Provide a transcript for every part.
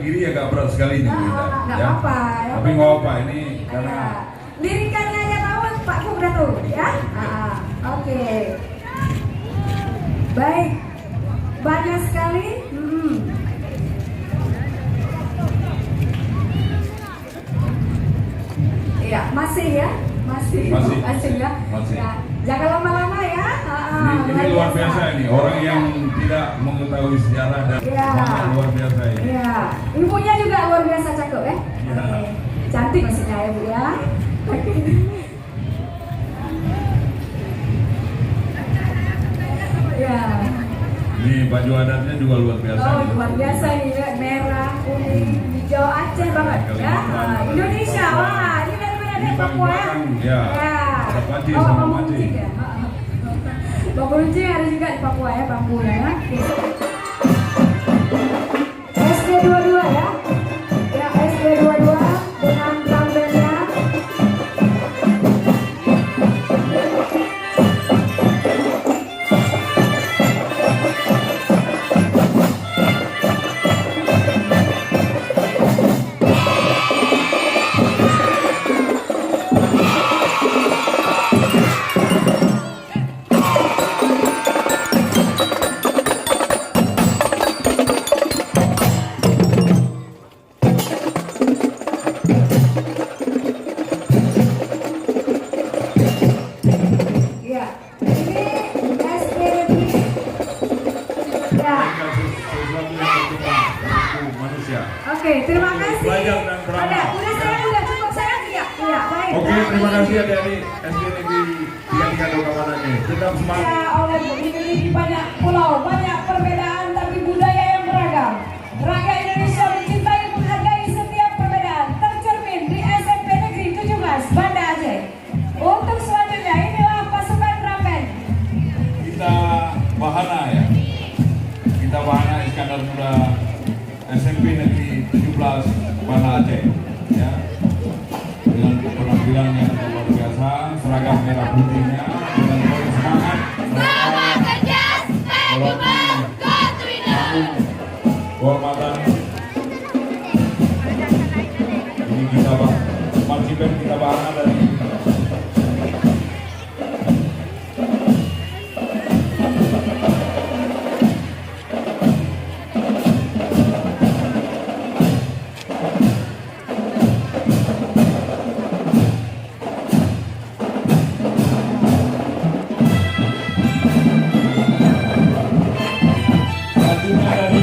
kiri agak berat sekali nih kita. Nggak Ya. apa-apa. Tapi nggak apa ini karena lirikannya aja tahu Pak Kum udah tahu ya. Oke. Baik. Banyak sekali. Iya, masih ya. Masih ya. Masih. Ya, jangan lama-lama ya. Ini luar biasa ini, orang yang tidak mengetahui sejarah dan semangat luar biasa ini. Iya, ibunya juga luar biasa cakep ya. Iya. Cantik maksudnya ya Bu ya. Ya. Ini baju adatnya juga luar biasa. Oh luar biasa ini ya, merah, kuning, hijau, Aceh banget ya. Indonesia, wah ini dari Papua ya. Ya. Ada panci Oh, sama Bang panci. Runcing ya. Bang Runcing ada juga di Papua ya, bambunya ya. SD22 ya. Ya SD22 dengan tampilnya. Ya, ini SD negeri. Ya. Sesuatu yang berkembang untuk manusia. Oke, terima kasih. Belajar dan beramal. Ada, udah cukup saya ya. Iya, baik. Oke, terima kasih adik-adik SD Negeri 33 Kawanane. Tetap semangat. Ya, oleh memiliki banyak pulau, banyak perbedaan tapi budaya yang beragam. Rakyat Indonesia mencintai dan menghargai setiap perbedaan tercermin di SMP Negeri 17 Banda Aceh. Untuk selanjutnya inilah pasukan Ramen. Kita Bahana ya. Kita Bahana Iskandar Muda SMP Negeri 17 Banda Aceh. Ya. Dengan penampilan yang luar biasa, seragam merah putihnya dengan penuh semangat. Kehormatan. Ini kita Marsipen kita Bahana dari satunya dari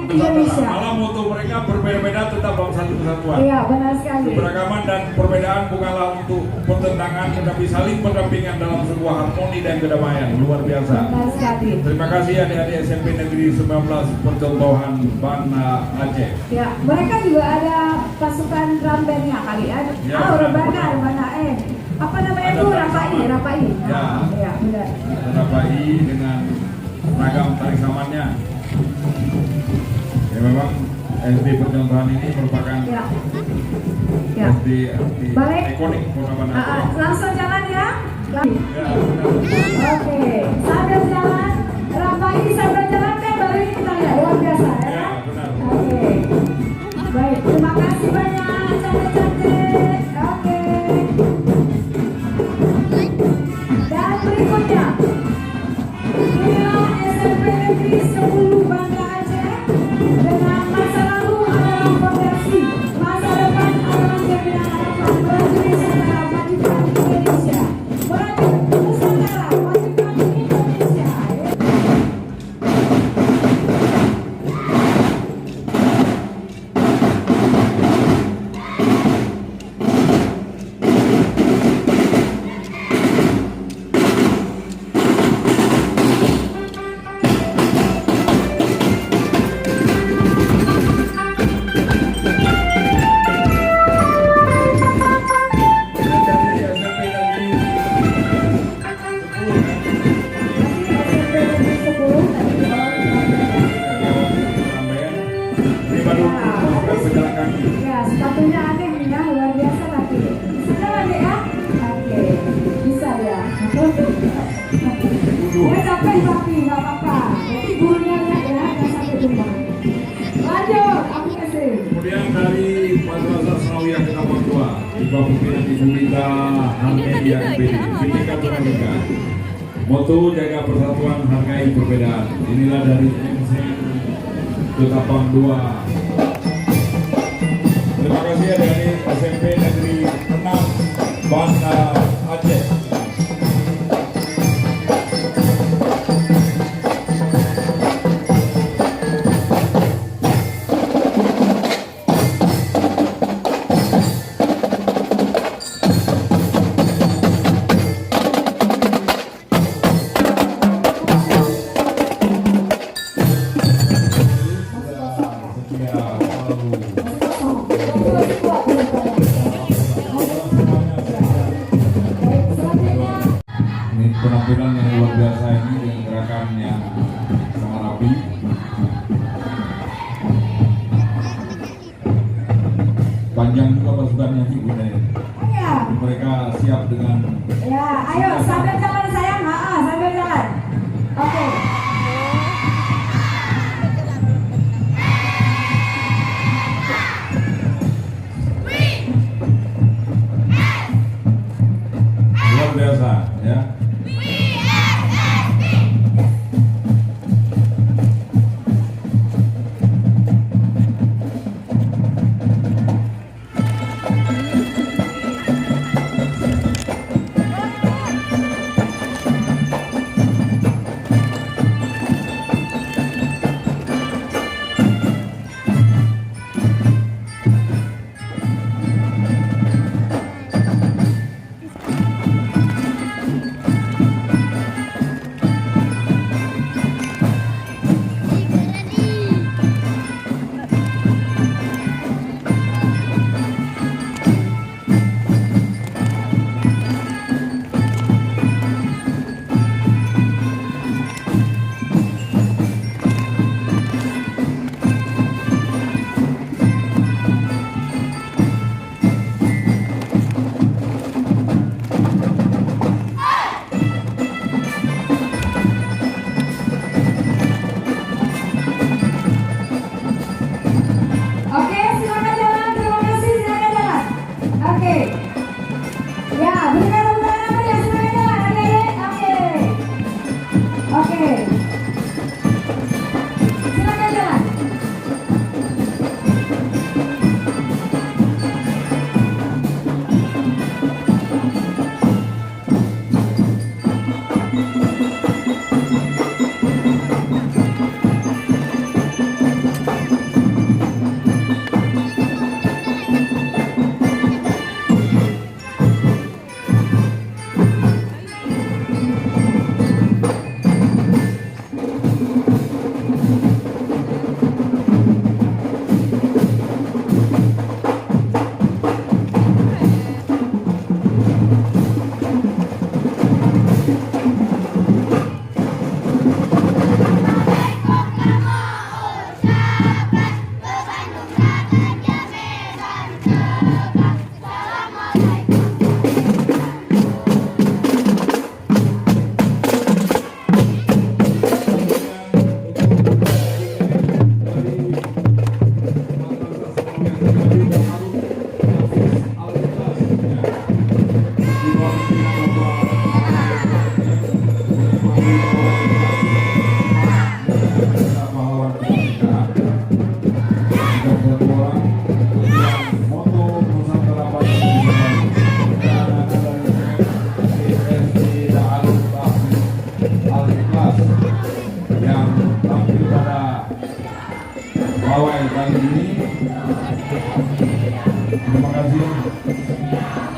Indonesia. Malah moto mereka berbeda-beda tetap dalam satu kesatuan. Iya, benar sekali. Keberagaman dan perbedaan bukanlah untuk pertentangan, tetapi saling berdampingan dalam sebuah harmoni dan kedamaian. Luar biasa. Benar sekali. Terima kasih adik-adik SMP Negeri 19 Percontohan Banda Aceh. Ya, mereka juga ada pasukan drum bandnya kali ya. Ya, Rebana. Apa namanya Ada itu? tarisaman. Rapai. Ya. Ya, benar. Rapai dengan ragam tarisamannya. Ya memang SD Percontohan ini merupakan Ya. Ya. SD Baik. ikonik Kota Banda Aceh. Langsung jalan ya. Ya, benar. Oke, sambil jalan, Rapai sambil jalan kan baru ini kita lihat luar biasa ya. Ya, benar. Oke. Baik, terima kasih banyak cantik-cantik. Oke. Dan berikutnya inilah SMP Negeri 10 Banda Aceh dengan masa lalu adalah fondasi, masa depan adalah jaminan harapan bagi Nusantara majukan Indonesia. Maju Nusantara majukan Indonesia. Pimpinan Ibu Rita Harmedia MPD BCK Tunggal. Moto jaga persatuan, hargai perbedaan. Inilah dari MC Ketapang 2. Terima kasih ya dari SMP Negeri 6 Banda Aceh. Ini penampilan yang luar biasa ini dengan gerakan yang sangat rapi. Panjang juga pasukannya nih Bunda. Ya. Mereka siap dengan Ya, ayo sambil jalan sayang, sambil jalan. Oke. luar biasa ya. Oke, silakan jalan. Terima kasih, silakan jalan. Oke. Ya, berikan tepuk tangan aja, silakan jalan. Adik-adik. Oke. Oke. Silakan jalan. Yang tampil pada pawai kali ini. Terima kasih.